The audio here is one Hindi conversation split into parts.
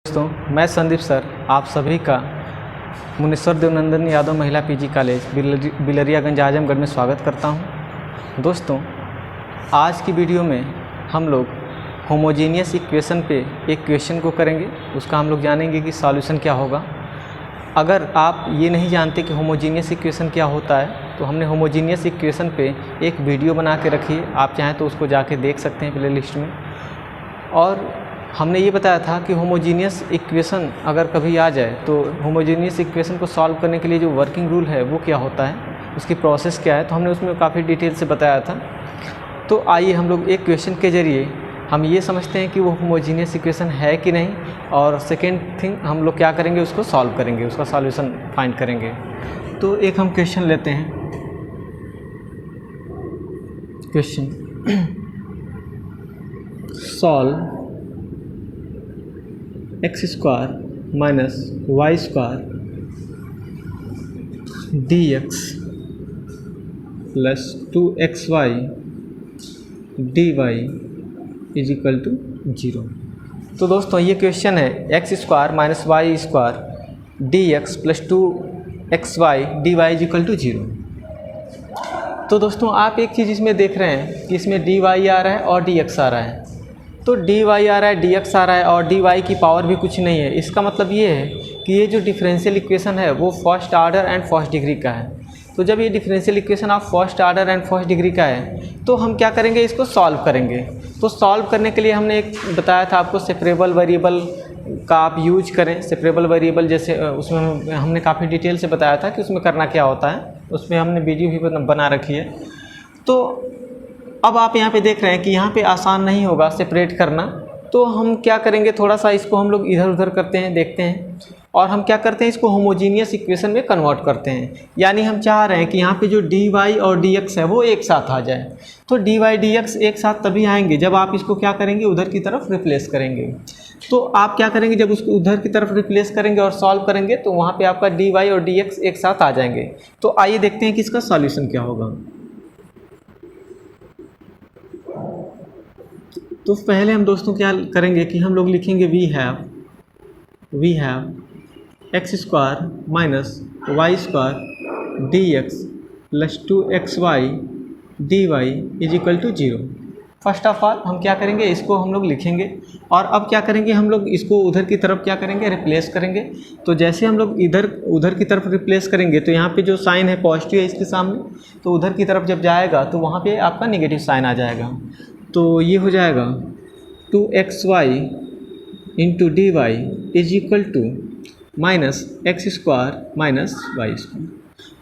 दोस्तों, मैं संदीप सर आप सभी का मुनीश्वर देवनंदन यादव महिला पीजी कॉलेज बिलरियागंज आजमगढ़ में स्वागत करता हूं। दोस्तों, आज की वीडियो में हम लोग होमोजीनियस इक्वेशन पे एक क्वेश्चन को करेंगे। उसका हम लोग जानेंगे कि सॉल्यूशन क्या होगा। अगर आप ये नहीं जानते कि होमोजीनियस इक्वेशन क्या होता है तो हमने होमोजीनियस इक्वेशन पे एक वीडियो बना के रखी है, आप चाहें तो उसको जाके देख सकते हैं प्लेलिस्ट में। और हमने ये बताया था कि होमोजीनियस इक्वेशन अगर कभी आ जाए तो होमोजीनियस इक्वेशन को सॉल्व करने के लिए जो वर्किंग रूल है वो क्या होता है, उसकी प्रोसेस क्या है, तो हमने उसमें काफ़ी डिटेल से बताया था। तो आइए हम लोग एक क्वेश्चन के ज़रिए हम ये समझते हैं कि वो होमोजीनियस इक्वेशन है कि नहीं, और सेकेंड थिंग हम लोग क्या करेंगे, उसको सॉल्व करेंगे, उसका सॉल्यूशन फाइंड करेंगे। तो एक हम क्वेश्चन लेते हैं। Question solve x square minus y square d x plus 2xy d y is equal to 0। तो दोस्तों ये क्वेश्चन है x square minus y square d x plus 2xy d y is equal to 0। तो दोस्तों आप एक चीज़ इसमें देख रहे हैं कि इसमें डी वाई आ रहा है और डी एक्स आ रहा है। तो डी वाई आ रहा है, डी एक्स आ रहा है और डी वाई की पावर भी कुछ नहीं है। इसका मतलब ये है कि ये जो डिफरेंशियल इक्वेशन है वो first order and first degree का है। तो जब ये डिफरेंशियल इक्वेशन आप first order and first degree का है तो हम क्या करेंगे, इसको सॉल्व करेंगे। तो सॉल्व करने के लिए हमने एक बताया था आपको, सेपरेबल वेरिएबल का आप यूज करें। सेपरेबल वेरिएबल जैसे उसमें हमने काफ़ी डिटेल से बताया था कि उसमें करना क्या होता है, उसमें हमने वीडियो भी बना रखी है। तो अब आप यहाँ पे देख रहे हैं कि यहाँ पे आसान नहीं होगा सेपरेट करना, तो हम क्या करेंगे, थोड़ा सा इसको हम लोग इधर उधर करते हैं, देखते हैं, और हम क्या करते हैं, इसको होमोजीनियस इक्वेशन में कन्वर्ट करते हैं। यानी हम चाह रहे हैं कि यहाँ पे जो डी वाई और डी एक्स है वो एक साथ आ जाए। तो डी वाई डी एक्स एक साथ तभी आएंगे जब आप इसको क्या करेंगे, उधर की तरफ रिप्लेस करेंगे। तो आप क्या करेंगे, जब उसको उधर की तरफ रिप्लेस करेंगे और सॉल्व करेंगे तो वहाँ पर आपका डी वाई और डी एक्स एक साथ आ जाएंगे। तो आइए देखते हैं कि इसका सॉल्यूशन क्या होगा। तो पहले हम दोस्तों क्या करेंगे कि हम लोग लिखेंगे we have x square minus y square d x plus 2xy d y is equal to 0। First of all हम क्या करेंगे, इसको हम लोग लिखेंगे और अब क्या करेंगे, हम लोग इसको उधर की तरफ क्या करेंगे, रिप्लेस करेंगे। तो जैसे हम लोग उधर की तरफ रिप्लेस करेंगे तो यहाँ पे जो साइन है पॉजिटिव है इसके सामने, तो उधर की तरफ जब जाएगा तो वहाँ पे आपका नेगेटिव साइन आ जाएगा। तो ये हो जाएगा 2xy into d y is equal to minus x square minus y square.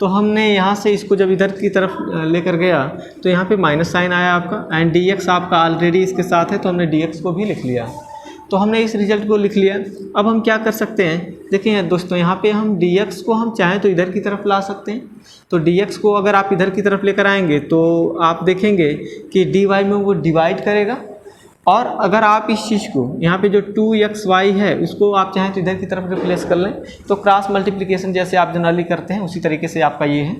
तो हमने यहाँ से इसको जब इधर की तरफ लेकर गया तो यहाँ पे माइनस साइन आया आपका, एंड डी एक्स आपका ऑलरेडी इसके साथ है तो हमने डी एक्स को भी लिख लिया। तो हमने इस रिजल्ट को लिख लिया। अब हम क्या कर सकते हैं, देखिए दोस्तों, यहाँ पे हम डी एक्स को हम चाहें तो इधर की तरफ ला सकते हैं। तो डी एक्स को अगर आप इधर की तरफ लेकर आएंगे तो आप देखेंगे कि डी वाई में वो डिवाइड करेगा, और अगर आप इस चीज़ को यहाँ पे जो 2xy है उसको आप चाहें तो इधर की तरफ रिप्लेस कर लें, तो क्रॉस मल्टीप्लिकेशन जैसे आप जनरली करते हैं उसी तरीके से आपका ये है।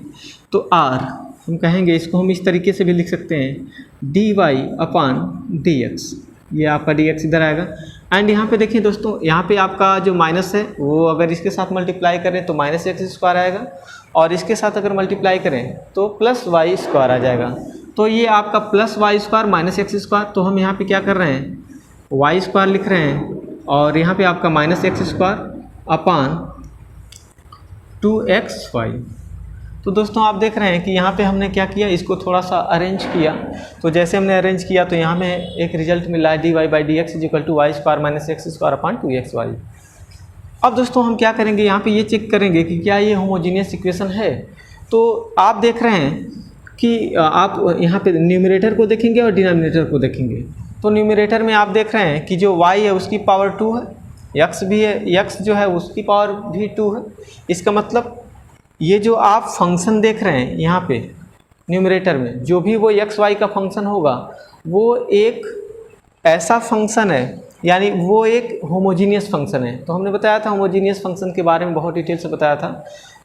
तो r हम कहेंगे, इसको हम इस तरीके से भी लिख सकते हैं dy अपॉन dx, ये आपका dx इधर आएगा। एंड यहाँ पे देखिए दोस्तों, यहाँ पे आपका जो माइनस है वो अगर इसके साथ मल्टीप्लाई करें तो माइनस एक्स स्क्वायर आएगा, और इसके साथ अगर मल्टीप्लाई करें तो प्लस वाई स्क्वायर आ जाएगा। तो ये आपका plus Y square minus x square, तो हम यहाँ पे क्या कर रहे हैं, वाई स्क्वायर लिख रहे हैं, और यहाँ पे आपका minus x square upon 2xy। तो दोस्तों आप देख रहे हैं कि यहाँ पे हमने क्या किया, इसको थोड़ा सा अरेंज किया। तो जैसे हमने अरेंज किया तो यहाँ में एक रिजल्ट मिला है d y by d x is equal to y square minus x square upon 2xy। अब दोस्तों हम क्या करेंगे, यहाँ पे ये चेक करेंगे कि क्या ये होमोजीनियस इक्वेशन है। तो आप देख रहे हैं कि आप यहाँ पे न्यूमरेटर को देखेंगे और डिनोमिनेटर को देखेंगे। तो न्यूमरेटर में आप देख रहे हैं कि जो y है उसकी पावर 2 है, x भी है, x जो है उसकी पावर भी 2 है। इसका मतलब ये जो आप फंक्शन देख रहे हैं यहाँ पे न्यूमरेटर में, जो भी वो x y का फंक्शन होगा वो एक ऐसा फंक्शन है, यानी वो एक होमोजीनियस फंक्शन है। तो हमने बताया था होमोजीनियस फंक्शन के बारे में बहुत डिटेल से बताया था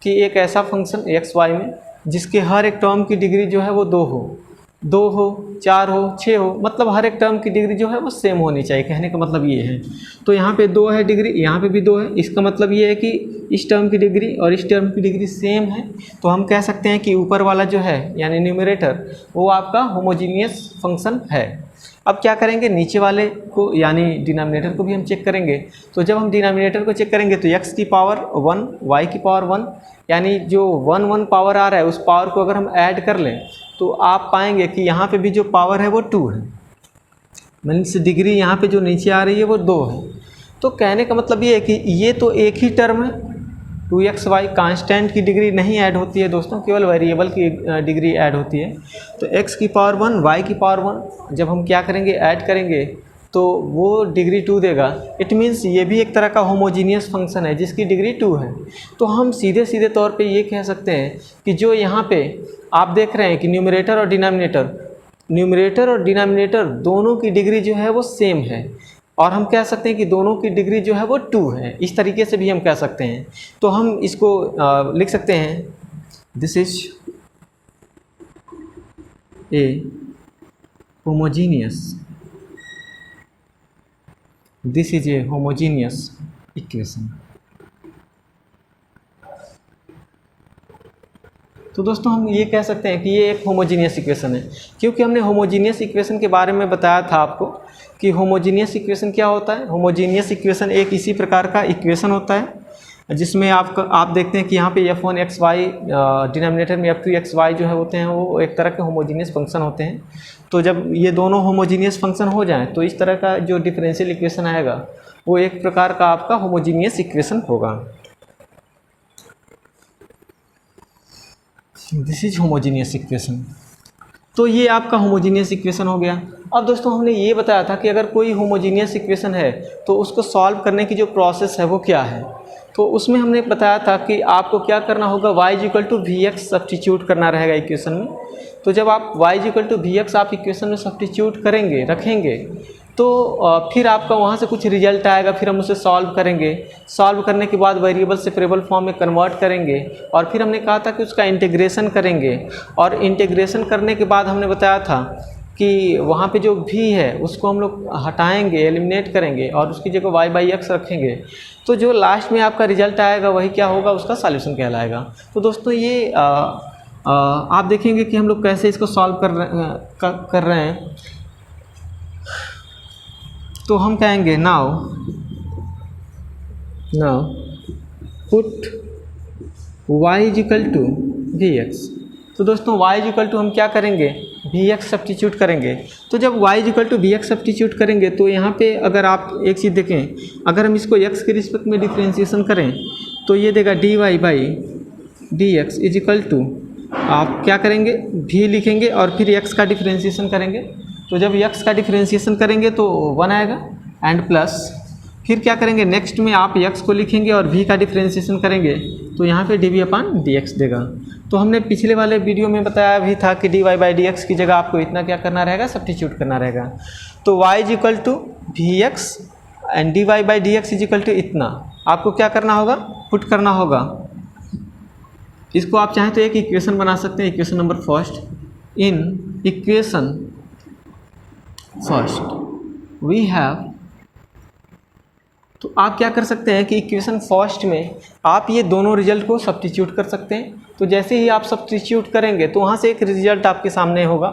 कि एक ऐसा फंक्शन x y में जिसके हर एक टर्म की डिग्री जो है वो 2 हो, 2 हो, 4 हो, 6 हो, मतलब हर एक टर्म की डिग्री जो है वो सेम होनी चाहिए, कहने का मतलब ये है। तो यहाँ पे 2 है डिग्री, यहाँ पे भी 2 है, इसका मतलब ये है कि इस टर्म की डिग्री और इस टर्म की डिग्री सेम है। तो हम कह सकते हैं कि ऊपर वाला जो है यानी न्यूमरेटर वो आपका होमोजीनियस फंक्शन है। अब क्या करेंगे, नीचे वाले को यानी डिनोमिनेटर को भी हम चेक करेंगे। तो जब हम डिनोमिनेटर को चेक करेंगे तो x की पावर 1, y की पावर 1, यानी जो 1 1 पावर आ रहा है उस पावर को अगर हम ऐड कर लें तो आप पाएंगे कि यहाँ पे भी जो पावर है वो 2 है, मीन्स डिग्री यहाँ पे जो नीचे आ रही है वो 2 है। तो कहने का मतलब ये है कि ये तो एक ही टर्म है, 2xy कांस्टेंट की डिग्री नहीं ऐड होती है दोस्तों, केवल वेरिएबल की डिग्री ऐड होती है। तो x की पावर 1, y की पावर 1 जब हम क्या करेंगे ऐड करेंगे तो वो डिग्री 2 देगा। इट मीन्स ये भी एक तरह का होमोजीनियस फंक्शन है जिसकी डिग्री 2 है। तो हम सीधे सीधे तौर पे ये कह सकते हैं कि जो यहाँ पे आप देख रहे हैं कि न्यूमरेटर और डिनोमिनेटर दोनों की डिग्री जो है वो सेम है, और हम कह सकते हैं कि दोनों की डिग्री जो है वो 2 है। इस तरीके से भी हम कह सकते हैं। तो हम इसको लिख सकते हैं, this is a homogeneous equation. तो दोस्तों हम ये कह सकते हैं कि ये एक होमोजीनियस इक्वेशन है, क्योंकि हमने होमोजीनियस इक्वेशन के बारे में बताया था आपको कि होमोजीनियस इक्वेशन क्या होता है। होमोजीनियस इक्वेशन एक इसी प्रकार का इक्वेशन होता है जिसमें आप देखते हैं कि यहाँ पे f1xy डिनोमिनेटर में f2xy जो है होते हैं वो एक तरह के होमोजीनियस फंक्शन होते हैं। तो जब ये दोनों होमोजीनियस फंक्शन हो जाएं तो इस तरह का जो डिफरेंशियल इक्वेशन आएगा वो एक प्रकार का आपका होमोजीनियस इक्वेशन होगा। This is homogeneous equation. तो ये आपका होमोजीनियस इक्वेशन हो गया। अब दोस्तों हमने ये बताया था कि अगर कोई होमोजीनियस इक्वेशन है तो उसको सॉल्व करने की जो प्रोसेस है वो क्या है। तो उसमें हमने बताया था कि आपको क्या करना होगा, y=vx सब्स्टिट्यूट करना रहेगा इक्वेशन में। तो जब आप y=vx आप इक्वेशन में सब्स्टिट्यूट करेंगे, रखेंगे, तो फिर आपका वहाँ से कुछ रिजल्ट आएगा, फिर हम उसे सॉल्व करेंगे। सॉल्व करने के बाद वेरिएबल से सेपरेबल फॉर्म में कन्वर्ट करेंगे, और फिर हमने कहा था कि उसका इंटीग्रेशन करेंगे, और इंटीग्रेशन करने के बाद हमने बताया था कि वहाँ पे जो v है उसको हम लोग हटाएंगे, एलिमिनेट करेंगे, और उसकी जगह y/x रखेंगे। तो जो लास्ट में आपका रिजल्ट आएगा वही क्या होगा, उसका सॉल्यूशन कहलाएगा। तो दोस्तों ये आप देखेंगे कि हम लोग कैसे इसको सॉल्व कर रहे हैं। तो हम कहेंगे नाउ पुट y=vx। तो दोस्तों y= हम क्या करेंगे, vx सब्स्टिट्यूट करेंगे। तो जब y=vx सब्स्टिट्यूट करेंगे तो यहाँ पे अगर आप एक चीज़ देखें, अगर हम इसको x के रिस्पेक्ट में डिफ्रेंशिएशन करें तो ये देगा dy/dx आप क्या करेंगे, v लिखेंगे और फिर x का डिफ्रेंशिएशन करेंगे। तो जब x का डिफ्रेंशिएशन करेंगे तो 1 आएगा, एंड प्लस फिर क्या करेंगे, नेक्स्ट में आप x को लिखेंगे और v का डिफ्रेंशिएशन करेंगे तो यहाँ पे dv/dx देगा। तो हमने पिछले वाले वीडियो में बताया भी था कि dy/dx की जगह आपको इतना क्या करना रहेगा, सब्स्टिट्यूट करना रहेगा। तो y=vx एंड dy/dx इतना आपको क्या करना होगा, पुट करना होगा। इसको आप चाहें तो एक इक्वेशन बना सकते हैं, equation number first. In equation first we have, तो आप क्या कर सकते हैं कि इक्वेशन फर्स्ट में आप ये दोनों रिजल्ट को सब्स्टिट्यूट कर सकते हैं। तो जैसे ही आप सब्स्टिट्यूट करेंगे तो वहाँ से एक रिजल्ट आपके सामने होगा।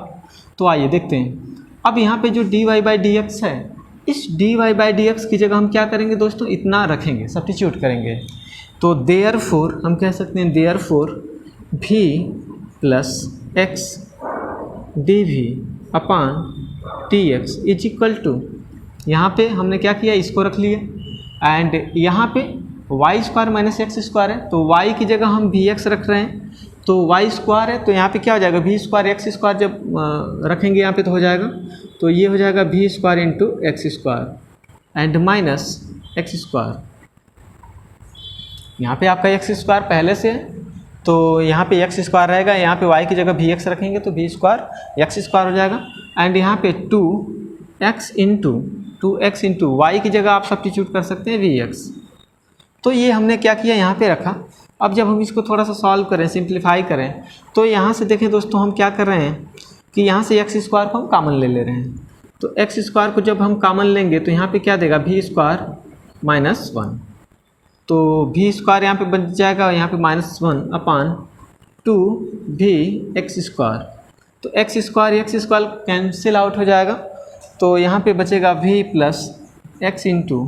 तो आइए देखते हैं। अब यहाँ पे जो dy/dx है, इस dy/dx की जगह हम क्या करेंगे दोस्तों, इतना रखेंगे, सब्स्टिट्यूट करेंगे। तो देयरफॉर हम कह सकते हैं देयरफॉर v + x dv/dx यहाँ पे हमने क्या किया, इसको रख लिए, एंड यहाँ पे y² - x² है तो y की जगह हम vx रख रहे हैं, तो y² है तो यहाँ पे क्या हो जाएगा, v² x² जब रखेंगे यहाँ पे तो हो जाएगा, तो ये हो जाएगा v² × x² and minus x²। यहाँ पे आपका x² पहले से है तो यहाँ पे x² रहेगा, यहाँ पे y की जगह vx रखेंगे तो v² x² हो जाएगा, एंड यहाँ पे 2x × y की जगह आप सब्स्टिट्यूट कर सकते हैं vx। तो ये हमने क्या किया, यहाँ पे रखा। अब जब हम इसको थोड़ा सा सॉल्व करें, सिंप्लीफाई करें, तो यहाँ से देखें दोस्तों हम क्या कर रहे हैं, कि यहाँ से एक्स स्क्वायर को हम कॉमन ले ले रहे हैं। तो एक्स स्क्वायर को जब हम कॉमन लेंगे तो यहाँ पे क्या देगा, वी स्क्वायर माइनस 1। तो वी स्क्वायर यहाँ पे बन जाएगा यहाँ पे -1 अपान 2v एक्स स्क्वायर। तो एक्स स्क्वायर कैंसिल आउट हो जाएगा, तो यहाँ पे बचेगा v plus x into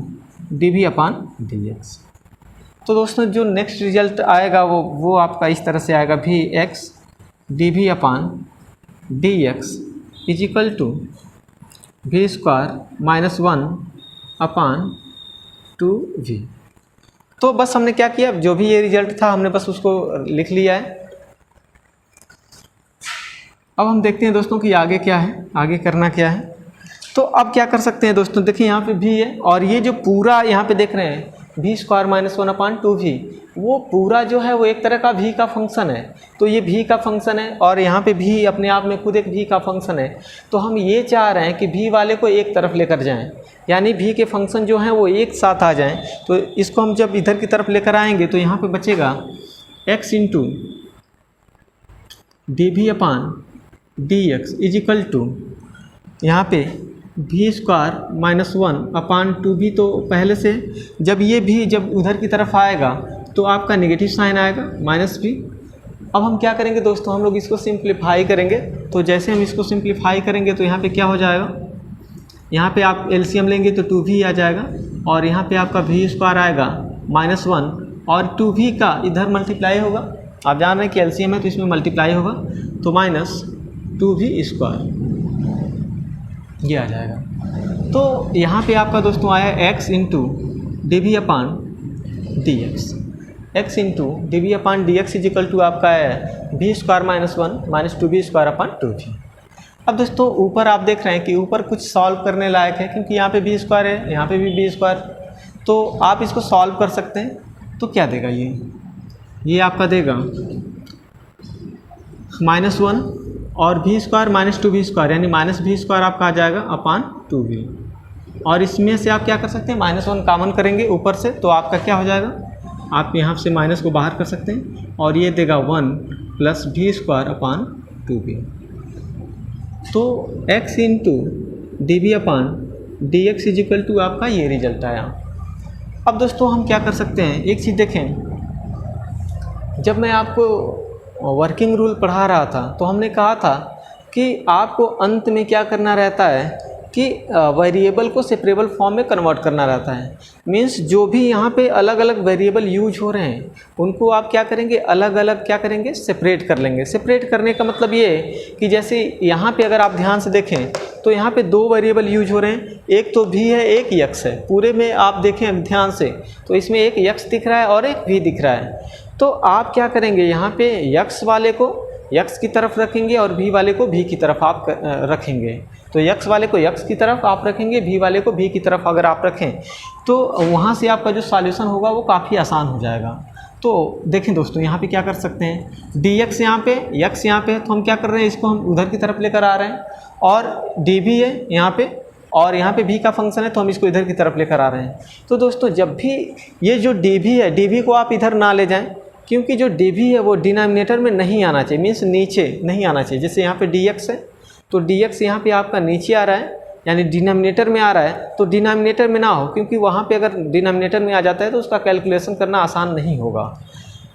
d v upon d x. तो दोस्तों जो नेक्स्ट रिजल्ट आएगा वो आपका इस तरह से आएगा, v x d v upon d x is equal to v square -1 upon 2v। तो बस हमने क्या किया, जो भी ये रिजल्ट था हमने बस उसको लिख लिया है। अब हम देखते हैं दोस्तों कि आगे क्या है, आगे करना क्या है। तो अब क्या कर सकते हैं दोस्तों, देखिए यहाँ पे भी है और ये जो पूरा यहाँ पे देख रहे हैं वी स्क्वायर -1 अपान 2v, वो पूरा जो है वो एक तरह का v का फंक्शन है। तो ये v का फंक्शन है और यहाँ पे v अपने आप में खुद एक v का फंक्शन है। तो हम ये चाह रहे हैं कि v वाले को एक तरफ लेकर जाएं, यानी v के फंक्शन जो हैं वो एक साथ आ जाएं। तो इसको हम जब इधर की तरफ लेकर आएंगे तो यहाँ पे बचेगा x into d v upon d x is equal to यहाँ पे वी स्क्वायर -1 अपान 2v। तो पहले से जब ये भी जब उधर की तरफ आएगा तो आपका नेगेटिव साइन आएगा -v। अब हम क्या करेंगे दोस्तों, हम लोग इसको सिंप्लीफाई करेंगे। तो जैसे हम इसको सिंप्लीफाई करेंगे तो यहाँ पे क्या हो जाएगा, यहाँ पे आप एलसीएम लेंगे तो 2v आ जाएगा और यहाँ पे आपका वी स्क्वायर आएगा -1 और 2v का इधर मल्टीप्लाई होगा। आप जान रहे हैं कि एलसीएम है तो इसमें मल्टीप्लाई होगा, तो -2v स्क्वायर ये आ जाएगा। तो यहाँ पे आपका दोस्तों आया x into d v upon d x, x into d v upon d x is equal to आपका है we square -1 -2v square upon 2v। अब दोस्तों ऊपर आप देख रहे हैं कि ऊपर कुछ सॉल्व करने लायक है, क्योंकि यहाँ पे v स्क्वायर है, यहाँ पे भी v स्क्वायर, तो आप इसको सॉल्व कर सकते हैं। तो क्या देगा ये आपका देगा -1 और v स्क्वायर -2v स्क्वायर, यानी -v स्क्वायर आपका आ जाएगा अपान 2v। और इसमें से आप क्या कर सकते हैं, -1 कॉमन करेंगे ऊपर से, तो आपका क्या हो जाएगा, आप यहाँ से माइनस को बाहर कर सकते हैं और ये देगा 1 plus v square upon 2v। तो x into d v upon d x is equal to आपका ये रिजल्ट आया। अब दोस्तों हम क्या कर सकते हैं, एक चीज़ देखें, जब मैं आपको वर्किंग रूल पढ़ा रहा था तो हमने कहा था कि आपको अंत में क्या करना रहता है कि वेरिएबल को सेपरेबल फॉर्म में कन्वर्ट करना रहता है। मींस जो भी यहाँ पे अलग अलग वेरिएबल यूज हो रहे हैं उनको आप क्या करेंगे, अलग अलग क्या करेंगे, सेपरेट कर लेंगे। सेपरेट करने का मतलब ये कि जैसे यहाँ पे अगर आप ध्यान से देखें तो यहाँ पे 2 वेरिएबल यूज हो रहे हैं, एक तो v है एक x है। पूरे में आप देखें ध्यान से तो इसमें एक x दिख रहा है और एक v दिख रहा है। तो आप क्या करेंगे, यहाँ पे x वाले को x की तरफ रखेंगे और v वाले को v की तरफ आप रखेंगे। तो x वाले को x की तरफ आप रखेंगे, v वाले को v की तरफ अगर आप रखें तो वहाँ से आपका जो सॉल्यूशन होगा वो काफ़ी आसान हो जाएगा। तो देखें दोस्तों यहाँ पे क्या कर सकते हैं, dx यहाँ पे x यहाँ पे, तो हम क्या कर रहे हैं, इसको हम उधर की तरफ लेकर आ रहे हैं और dv है यहाँ पे और यहाँ पे v का फंक्शन है तो हम इसको इधर की तरफ लेकर आ रहे हैं। तो दोस्तों जब भी ये जो dv है, dv को आप इधर ना ले जाएं, क्योंकि जो dv है वो डिनोमिनेटर में नहीं आना चाहिए, मीन्स नीचे नहीं आना चाहिए। जैसे यहाँ पे dx है तो dx यहाँ पे आपका नीचे आ रहा है, यानी डिनोमिनेटर में आ रहा है, तो डिनोमिनेटर में ना हो, क्योंकि वहाँ पे अगर डिनोमिनेटर में आ जाता है तो उसका कैलकुलेशन करना आसान नहीं होगा।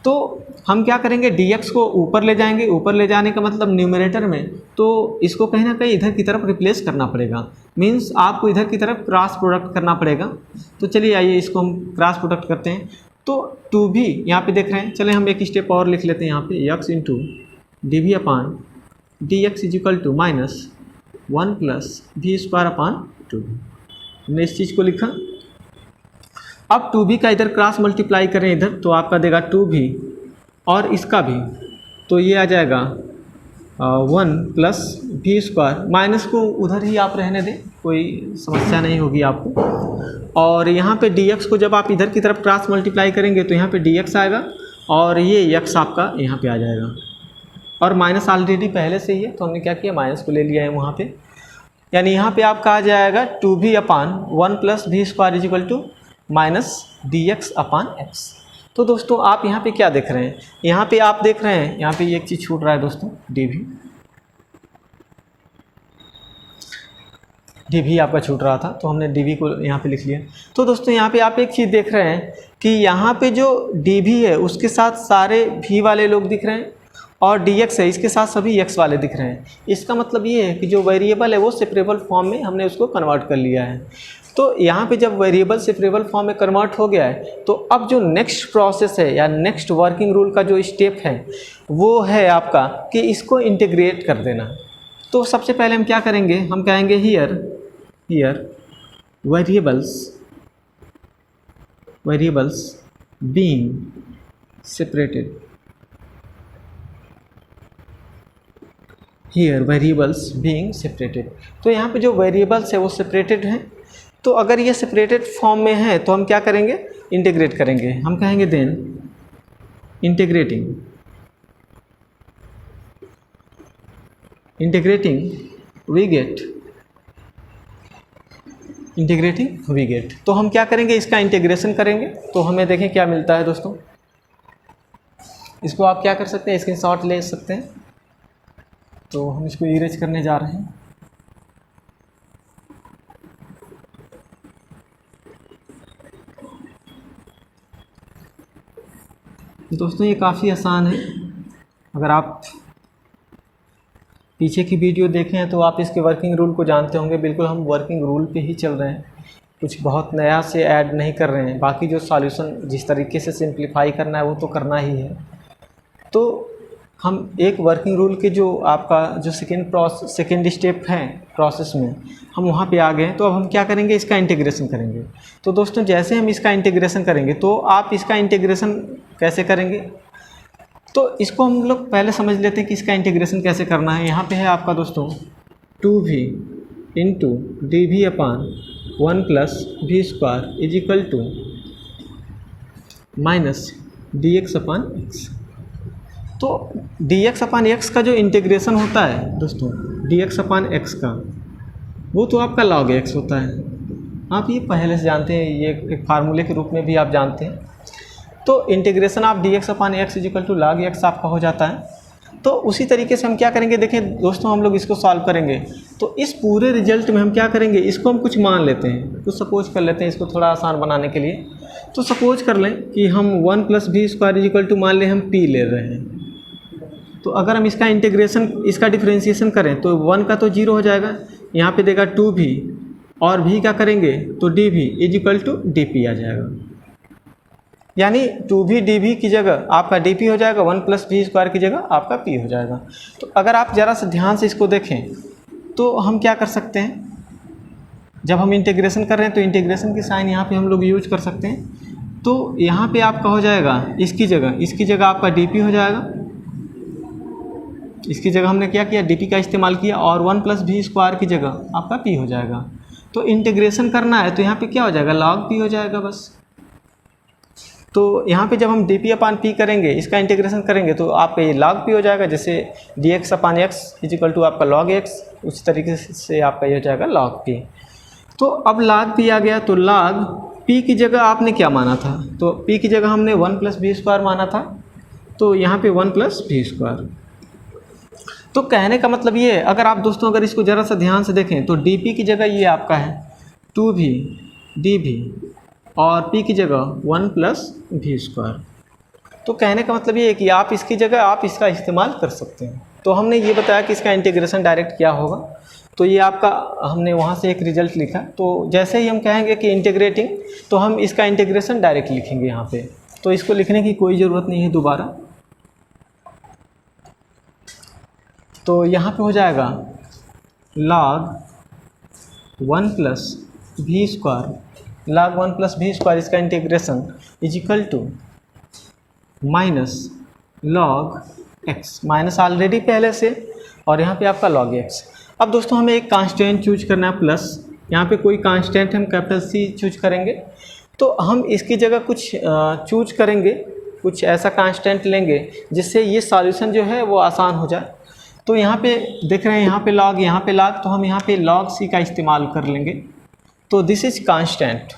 तो हम क्या करेंगे, dx को ऊपर ले जाएंगे, ऊपर ले जाने का मतलब न्यूमरेटर में, तो इसको कहीं ना कहीं इधर की तरफ रिप्लेस करना पड़ेगा। मीन्स आपको इधर की तरफ क्रॉस प्रोडक्ट करना पड़ेगा। तो चलिए आइए इसको हम क्रॉस प्रोडक्ट करते हैं। तो 2v यहाँ पे देख रहे हैं, चले हम एक स्टेप और लिख लेते हैं यहाँ पे, x into d v upon d x is equal to -1 plus v square upon 2v। हमने इस चीज़ को लिखा। अब 2v का इधर क्रॉस मल्टीप्लाई करें इधर, तो आपका देगा 2v और इसका भी, तो ये आ जाएगा 1 प्लस v स्क्वायर। माइनस को उधर ही आप रहने दें, कोई समस्या नहीं होगी आपको। और यहाँ पे dx को जब आप इधर की तरफ क्रॉस मल्टीप्लाई करेंगे तो यहाँ पे dx आएगा और ये x आपका यहाँ पे आ जाएगा। और माइनस ऑलरेडी पहले से ही है तो हमने क्या किया, माइनस को ले लिया है वहाँ पे, यानी यहाँ पे आपका आ जाएगा 2v upon 1 plus v square is equal to minus dx upon x। तो दोस्तों आप यहाँ पे क्या देख रहे हैं, यहाँ पे आप देख रहे हैं, यहाँ पे एक चीज़ छूट रहा है दोस्तों, dv। dv आपका छूट रहा था, तो हमने dv को यहाँ पे लिख लिया। तो दोस्तों यहाँ पे आप एक चीज़ देख रहे हैं कि यहाँ पे जो dv है उसके साथ सारे v वाले लोग दिख रहे हैं, और dx है इसके साथ सभी x वाले दिख रहे हैं। इसका मतलब ये है कि जो वेरिएबल है वो सेपरेबल फॉर्म में हमने उसको कन्वर्ट कर लिया है। तो यहाँ पे जब वेरिएबल सेपरेबल फॉर्म में कन्वर्ट हो गया है, तो अब जो नेक्स्ट प्रोसेस है या नेक्स्ट वर्किंग रूल का जो स्टेप है वो है आपका कि इसको इंटीग्रेट कर देना। तो सबसे पहले हम क्या करेंगे, हम कहेंगे here variables being separated, here variables being separated. तो यहाँ पे जो वेरिएबल्स है वो सेपरेटेड हैं। तो अगर ये सेपरेटेड फॉर्म में है तो हम क्या करेंगे, इंटीग्रेट करेंगे। हम कहेंगे देन इंटीग्रेटिंग वी गेट। तो हम क्या करेंगे, इसका इंटीग्रेशन करेंगे तो हमें देखें क्या मिलता है दोस्तों। इसको आप क्या कर सकते हैं, स्क्रीनशॉट ले सकते हैं। तो हम इसको इरेज करने जा रहे हैं। दोस्तों ये काफ़ी आसान है, अगर आप पीछे की वीडियो देखें हैं तो आप इसके वर्किंग रूल को जानते होंगे। बिल्कुल हम वर्किंग रूल पे ही चल रहे हैं, कुछ बहुत नया से ऐड नहीं कर रहे हैं। बाकी जो सॉल्यूशन जिस तरीके से सिंप्लीफाई करना है वो तो करना ही है। तो हम एक वर्किंग रूल के जो आपका जो सेकेंड स्टेप है प्रोसेस में, हम वहाँ पे आ गए। तो अब हम क्या करेंगे, इसका इंटीग्रेशन करेंगे। तो दोस्तों जैसे हम इसका इंटीग्रेशन करेंगे तो आप इसका इंटीग्रेशन कैसे करेंगे, तो इसको हम लोग पहले समझ लेते हैं कि इसका इंटीग्रेशन कैसे करना है। यहाँ पे है आपका दोस्तों 2v into dv upon 1 plus we square is equal to minus dx upon x। तो dx अपान x का जो इंटीग्रेशन होता है दोस्तों, dx अपान x का, वो तो आपका log x होता है। आप ये पहले से जानते हैं, ये एक फार्मूले के रूप में भी आप जानते हैं। तो integration of dx upon x is equal to log x आपका हो जाता है। तो उसी तरीके से हम क्या करेंगे, देखें दोस्तों हम लोग इसको सॉल्व करेंगे तो इस पूरे रिजल्ट में हम क्या करेंगे, इसको हम कुछ मान लेते हैं, कुछ सपोज कर लेते हैं इसको थोड़ा आसान बनाने के लिए। तो सपोज कर लें कि हम 1 plus we square is equal to मान लें हम p ले रहे हैं। तो अगर हम इसका इंटीग्रेशन, इसका डिफ्रेंशिएशन करें तो 1 का तो 0 हो जाएगा, यहाँ पे देगा 2v और v का करेंगे तो dv इजिकल टू dp आ जाएगा। यानी 2v dv की जगह आपका dp हो जाएगा, 1 प्लस वी स्क्वायर की जगह आपका p हो जाएगा। तो अगर आप ज़रा सा ध्यान से इसको देखें तो हम क्या कर सकते हैं, जब हम इंटीग्रेशन कर रहे हैं तो इंटीग्रेशन की साइन यहाँ पे हम लोग यूज कर सकते हैं। तो यहाँ पे आपका हो जाएगा इसकी जगह आपका dp हो जाएगा। इसकी जगह हमने क्या किया, dp का इस्तेमाल किया, और 1 प्लस वी स्क्वायर की जगह आपका p हो जाएगा। तो इंटीग्रेशन करना है तो यहाँ पे क्या हो जाएगा, log p हो जाएगा बस। तो यहाँ पे जब हम dp अपान p करेंगे, इसका इंटीग्रेशन करेंगे तो आपका ये log p हो जाएगा। जैसे dx upon x is equal to आपका log x, उस तरीके से आपका ये हो जाएगा log p। तो अब log p आ गया, तो log p की जगह आपने क्या माना था, तो p की जगह हमने 1 प्लस वी स्क्वायर माना था, तो यहाँ पे 1 प्लस वी स्क्वायर। तो कहने का मतलब ये है, अगर आप दोस्तों अगर इसको ज़रा सा ध्यान से देखें तो dp की जगह ये आपका है 2v dv और p की जगह 1 प्लस वी स्क्वायर। तो कहने का मतलब ये है कि आप इसकी जगह आप इसका इस्तेमाल कर सकते हैं। तो हमने ये बताया कि इसका इंटीग्रेशन डायरेक्ट क्या होगा, तो ये आपका हमने वहाँ से एक रिजल्ट लिखा। तो जैसे ही हम कहेंगे कि इंटीग्रेटिंग, तो हम इसका इंटीग्रेशन डायरेक्ट लिखेंगे यहाँ पे। तो इसको लिखने की कोई ज़रूरत नहीं है दोबारा। तो यहाँ पे हो जाएगा log 1 plus we square, log 1 plus we square इसका integration is equal to minus log x, minus already पहले से, और यहाँ पे आपका log x। अब दोस्तों हमें एक कांस्टेंट चूज करना है प्लस, यहाँ पे कोई कांस्टेंट हम कैपिटल C चूज करेंगे। तो हम इसकी जगह कुछ चूज करेंगे, कुछ ऐसा कांस्टेंट लेंगे जिससे ये सॉल्यूशन जो है वो आसान हो जाए। तो यहाँ पे देख रहे हैं, यहाँ पे log, यहाँ पे log, तो हम यहाँ पे log c का इस्तेमाल कर लेंगे। तो this is constant,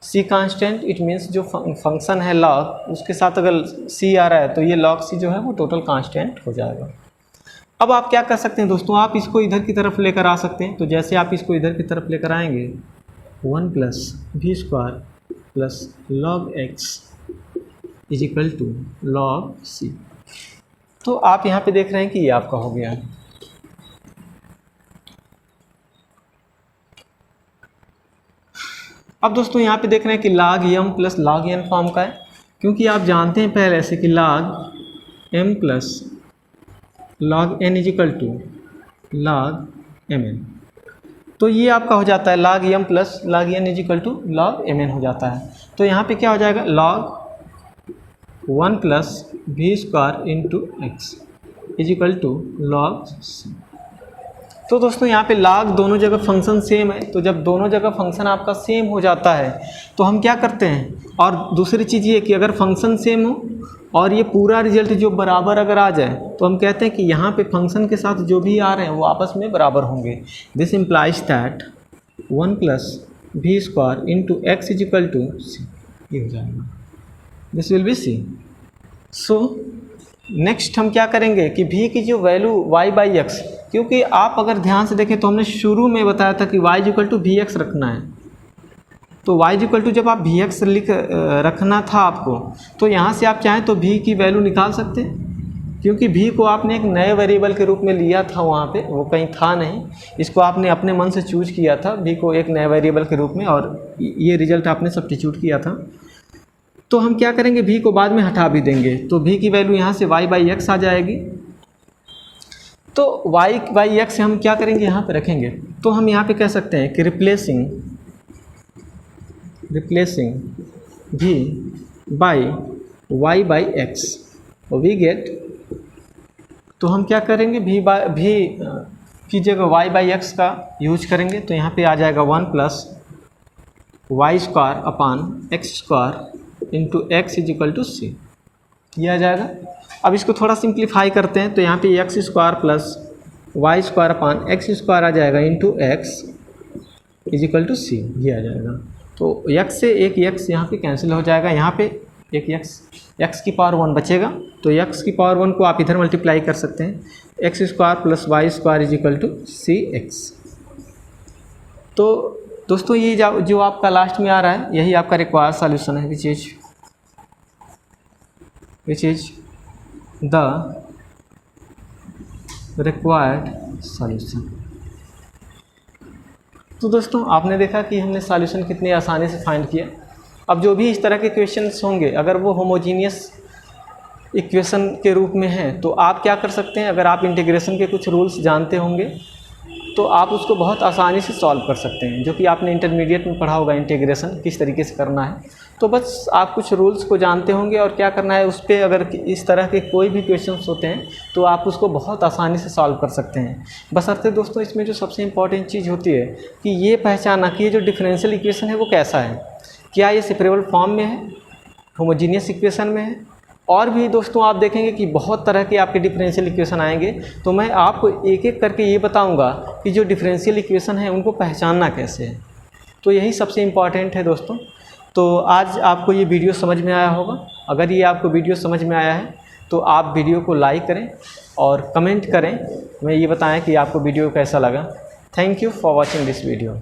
c constant, it means जो फंक्शन है log, उसके साथ अगर c आ रहा है तो ये log c जो है वो टोटल कांस्टेंट हो जाएगा। अब आप क्या कर सकते हैं दोस्तों, आप इसको इधर की तरफ लेकर आ सकते हैं। तो जैसे आप इसको इधर की तरफ लेकर आएंगे 1 plus we square plus log X is equal to log C. तो आप यहाँ पे देख रहे हैं कि ये आपका हो गया। अब दोस्तों यहाँ पे देख रहे हैं कि log m plus log n form का है, क्योंकि आप जानते हैं पहले से कि log m plus log n is equal to log mn। तो ये आपका हो जाता है log m plus log n is equal to log mn हो जाता है। तो यहाँ पे क्या हो जाएगा, log 1 plus we square into x is equal to log c। तो दोस्तों यहाँ पे log दोनों जगह फंक्शन सेम है, तो जब दोनों जगह फंक्शन आपका सेम हो जाता है तो हम क्या करते हैं, और दूसरी चीज़ ये कि अगर फंक्शन सेम हो और ये पूरा रिजल्ट जो बराबर अगर आ जाए तो हम कहते हैं कि यहाँ पे फंक्शन के साथ जो भी आ रहे हैं वो आपस में बराबर होंगे। This implies that 1 plus we square into x is equal to C, ये हो जाएगा, this will be C. So next हम क्या करेंगे कि v की जो वैल्यू y बाई एक्स, क्योंकि आप अगर ध्यान से देखें तो हमने शुरू में बताया था कि y equal to v x रखना है। तो y इक्वल टू जब आप वी एक्स रखना था आपको, तो यहाँ से आप चाहें तो v की वैल्यू निकाल सकते हैं, क्योंकि v को आपने एक नए वेरिएबल के रूप में लिया था, वहाँ पे वो कहीं था नहीं, इसको आपने अपने मन से चूज किया था v को एक नए वेरिएबल के रूप में, और ये रिजल्ट आपने सब्स्टिट्यूट किया था। तो हम क्या करेंगे, v को बाद में हटा भी देंगे, तो v की वैल्यू यहाँ से y बाई एक्स आ जाएगी। तो y बाई एक्स हम क्या करेंगे, यहाँ पे रखेंगे, तो हम यहाँ पे कह सकते हैं कि replacing v by y by X we get, तो हम क्या करेंगे v की जगह y बाई एक्स का यूज करेंगे, तो यहाँ पे आ जाएगा 1 plus Y square upon X square into x is equal to C, ये आ जाएगा। अब इसको थोड़ा सिंप्लीफाई करते हैं, तो यहाँ पे X square plus Y square upon X square आ जाएगा into x is equal to C, ये आ जाएगा। तो x से एक x यहाँ पे कैंसिल हो जाएगा, यहाँ पे एक x की पावर 1 बचेगा, तो x की पावर 1 को आप इधर मल्टीप्लाई कर सकते हैं, x square plus Y square is equal to c x. तो दोस्तों ये जो आपका लास्ट में आ रहा है यही आपका रिक्वायर्ड सॉल्यूशन है, which is the required solution. तो दोस्तों आपने देखा कि हमने सॉल्यूशन कितनी आसानी से फाइंड किया। अब जो भी इस तरह के क्वेश्चंस होंगे, अगर वो होमोजीनियस इक्वेशन के रूप में हैं, तो आप क्या कर सकते हैं, अगर आप इंटीग्रेशन के कुछ रूल्स जानते होंगे तो आप उसको बहुत आसानी से सॉल्व कर सकते हैं, जो कि आपने इंटरमीडिएट में पढ़ा होगा इंटीग्रेशन किस तरीके से करना है। तो बस आप कुछ रूल्स को जानते होंगे और क्या करना है उस पर, अगर इस तरह के कोई भी क्वेश्चंस होते हैं तो आप उसको बहुत आसानी से सॉल्व कर सकते हैं। बशर्ते दोस्तों इसमें जो सबसे इम्पॉर्टेंट चीज़ होती है कि ये पहचाना कि ये जो डिफरेंशियल इक्वेशन है वो कैसा है, क्या ये सेपरेबल फॉर्म में है, होमोजीनियस इक्वेशन में है, और भी दोस्तों आप देखेंगे कि बहुत तरह के आपके डिफरेंशियल इक्वेशन आएंगे। तो मैं आपको एक एक करके ये बताऊंगा कि जो डिफरेंशियल इक्वेशन है उनको पहचानना कैसे है। तो यही सबसे इम्पॉर्टेंट है दोस्तों। तो आज आपको ये वीडियो समझ में आया होगा। अगर ये आपको वीडियो समझ में आया है तो आप वीडियो को लाइक करें और कमेंट करें, मैं ये बताएं कि आपको वीडियो कैसा लगा। Thank you for watching this video.